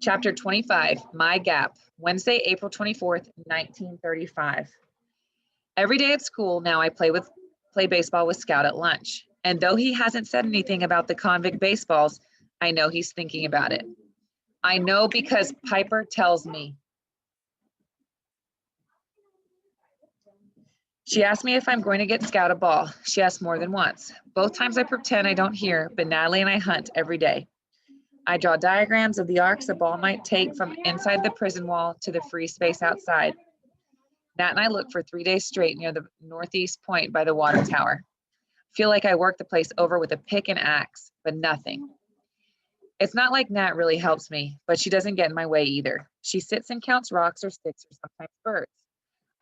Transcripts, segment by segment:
Chapter 25, My Gap, Wednesday, April 24th, 1935. Every day at school now I play baseball with Scout at lunch. And though he hasn't said anything about the convict baseballs, I know he's thinking about it. I know because Piper tells me. She asked me if I'm going to get Scout a ball. She asked more than once. Both times I pretend I don't hear, but Natalie and I hunt every day. I draw diagrams of the arcs a ball might take from inside the prison wall to the free space outside. Nat and I look for 3 days straight near the northeast point by the water tower. Feel like I work the place over with a pick and axe, but nothing. It's not like Nat really helps me, but she doesn't get in my way either. She sits and counts rocks or sticks or sometimes birds.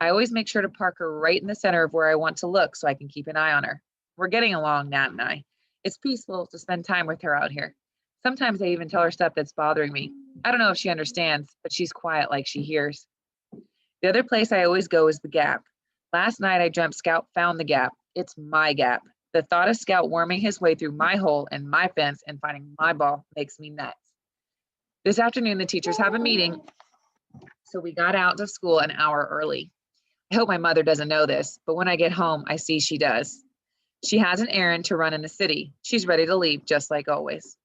I always make sure to park her right in the center of where I want to look so I can keep an eye on her. We're getting along, Nat and I. It's peaceful to spend time with her out here. Sometimes I even tell her stuff that's bothering me. I don't know if she understands, but she's quiet like she hears. The other place I always go is the Gap. Last night I dreamt Scout found the Gap. It's my Gap. The thought of Scout worming his way through my hole and my fence and finding my ball makes me nuts. This afternoon the teachers have a meeting, so we got out of school an hour early. I hope my mother doesn't know this, but when I get home, I see she does. She has an errand to run in the city. She's ready to leave, just like always.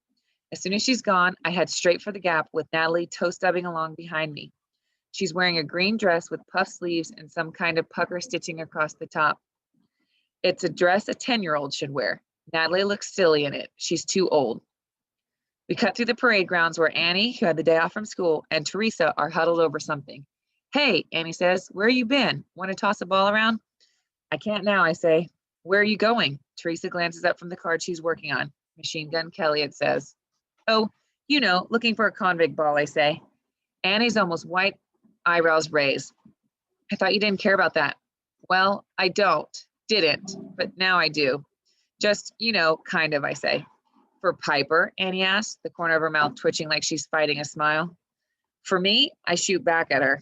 As soon as she's gone, I head straight for the Gap with Natalie toe-stubbing along behind me. She's wearing a green dress with puff sleeves and some kind of pucker stitching across the top. It's a dress a 10-year-old should wear. Natalie looks silly in it. She's too old. We cut through the parade grounds where Annie, who had the day off from school, and Teresa are huddled over something. Hey, Annie says, where you been? Want to toss a ball around? I can't now, I say. Where are you going? Teresa glances up from the card she's working on. Machine Gun Kelly, it says. Oh, you know, looking for a convict ball, I say. Annie's almost white, eyebrows raised. I thought you didn't care about that. Well, I didn't, but now I do. Just, you know, kind of, I say. For Piper, Annie asks, the corner of her mouth twitching like she's fighting a smile. For me, I shoot back at her.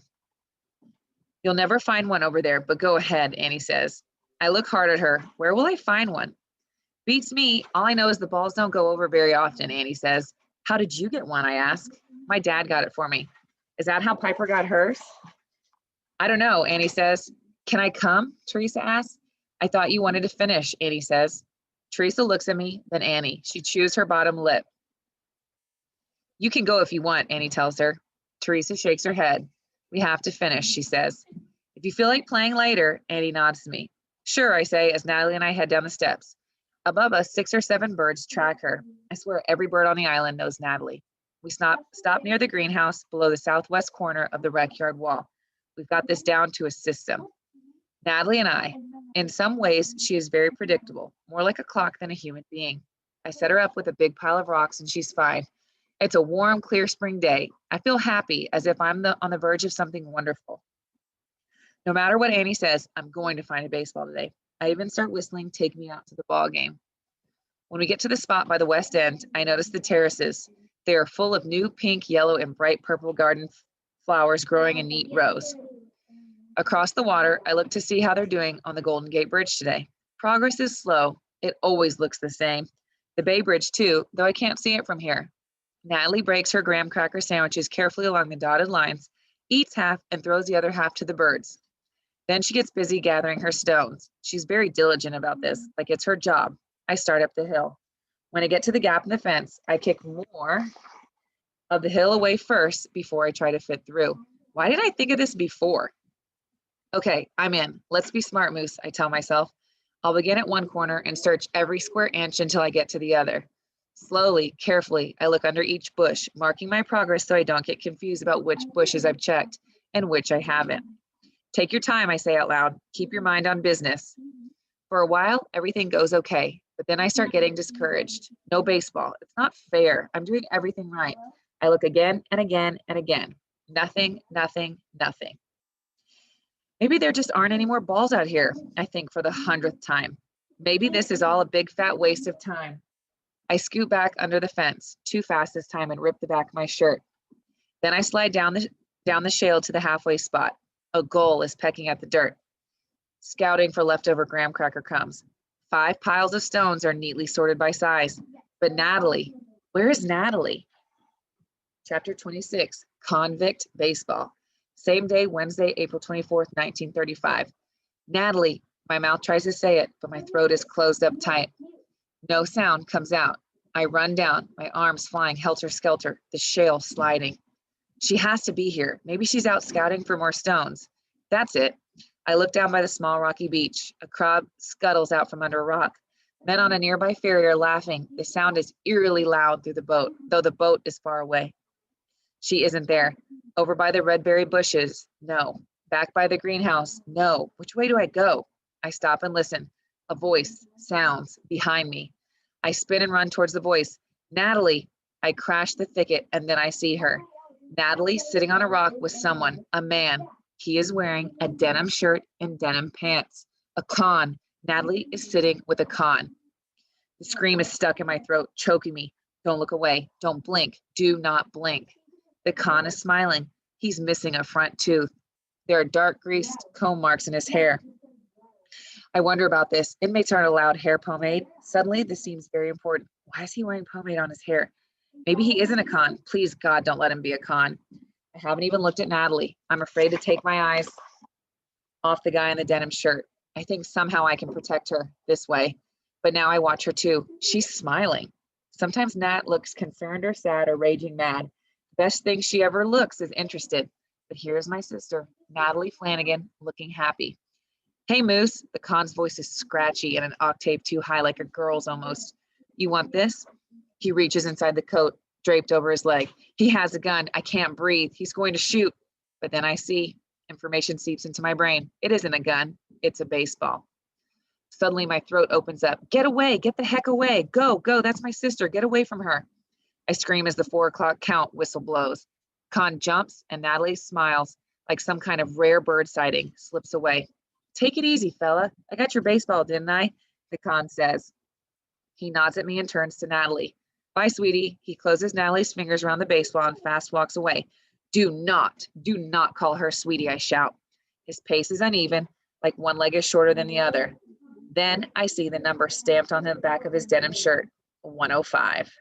You'll never find one over there, but go ahead, Annie says. I look hard at her. Where will I find one? Beats me. All I know is the balls don't go over very often, Annie says. How did you get one, I ask. My dad got it for me. Is that how Piper got hers? I don't know, Annie says. Can I come? Teresa asks. I thought you wanted to finish, Annie says. Teresa looks at me, then Annie. She chews her bottom lip. You can go if you want, Annie tells her. Teresa shakes her head. We have to finish, she says. If you feel like playing later, Annie nods to me. Sure, I say as Natalie and I head down the steps. Above us, 6 or 7 birds track her. I swear every bird on the island knows Natalie. We stop near the greenhouse below the southwest corner of the rec yard wall. We've got this down to a system. Natalie and I. In some ways, she is very predictable, more like a clock than a human being. I set her up with a big pile of rocks and she's fine. It's a warm, clear spring day. I feel happy, as if I'm on the verge of something wonderful. No matter what Annie says, I'm going to find a baseball today. I even start whistling Take Me Out to the Ball Game. When we get to the spot by the west end, I notice the terraces. They are full of new pink, yellow, and bright purple garden flowers growing in neat rows. Across the water, I look to see how they're doing on the Golden Gate Bridge today. Progress is slow. It always looks the same. The Bay Bridge, too, though I can't see it from here. Natalie breaks her graham cracker sandwiches carefully along the dotted lines, eats half, and throws the other half to the birds. Then she gets busy gathering her stones. She's very diligent about this, like it's her job. I start up the hill. When I get to the gap in the fence, I kick more of the hill away first before I try to fit through. Why did I think of this before? Okay, I'm in. Let's be smart, Moose, I tell myself. I'll begin at one corner and search every square inch until I get to the other. Slowly, carefully, I look under each bush, marking my progress so I don't get confused about which bushes I've checked and which I haven't. Take your time, I say out loud. Keep your mind on business. For a while, everything goes okay, but then I start getting discouraged. No baseball. It's not fair. I'm doing everything right. I look again and again and again. Nothing, nothing, nothing. Maybe there just aren't any more balls out here, I think for the 100th time. Maybe this is all a big fat waste of time. I scoot back under the fence, too fast this time, and rip the back of my shirt. Then I slide down the shale to the halfway spot. A gull is pecking at the dirt. Scouting for leftover graham cracker crumbs. 5 piles of stones are neatly sorted by size. But Natalie, where is Natalie? Chapter 26, Convict Baseball. Same day, Wednesday, April 24th, 1935. Natalie, my mouth tries to say it, but my throat is closed up tight. No sound comes out. I run down, my arms flying helter-skelter, the shale sliding. She has to be here. Maybe she's out scouting for more stones. That's it. I look down by the small rocky beach. A crowd scuttles out from under a rock. Men on a nearby ferry are laughing. The sound is eerily loud through the boat, though the boat is far away. She isn't there. Over by the redberry bushes, no. Back by the greenhouse, no. Which way do I go? I stop and listen. A voice sounds behind me. I spin and run towards the voice. Natalie! I crash the thicket and then I see her. Natalie sitting on a rock with someone, a man. He is wearing a denim shirt and denim pants. A con. Natalie is sitting with a con. The scream is stuck in my throat, choking me. Don't look away. Don't blink. Do not blink. The con is smiling. He's missing a front tooth. There are dark greased comb marks in his hair. I wonder about this. Inmates aren't allowed hair pomade. Suddenly, this seems very important. Why is he wearing pomade on his hair? Maybe he isn't a con. Please, God, don't let him be a con. I haven't even looked at Natalie. I'm afraid to take my eyes off the guy in the denim shirt. I think somehow I can protect her this way. But now I watch her too. She's smiling. Sometimes Nat looks concerned or sad or raging mad. Best thing she ever looks is interested. But here's my sister, Natalie Flanagan, looking happy. Hey, Moose. The con's voice is scratchy and an octave too high, like a girl's almost. You want this? He reaches inside the coat, draped over his leg. He has a gun. I can't breathe. He's going to shoot. But then I see. Information seeps into my brain. It isn't a gun. It's a baseball. Suddenly, my throat opens up. Get away. Get the heck away. Go, go. That's my sister. Get away from her. I scream as the 4 o'clock count whistle blows. Con jumps and Natalie smiles like some kind of rare bird sighting, slips away. Take it easy, fella. I got your baseball, didn't I? The con says. He nods at me and turns to Natalie. Bye, sweetie. He closes Natalie's fingers around the baseball and fast walks away. Do not call her sweetie, I shout. His pace is uneven, like one leg is shorter than the other. Then I see the number stamped on the back of his denim shirt, 105.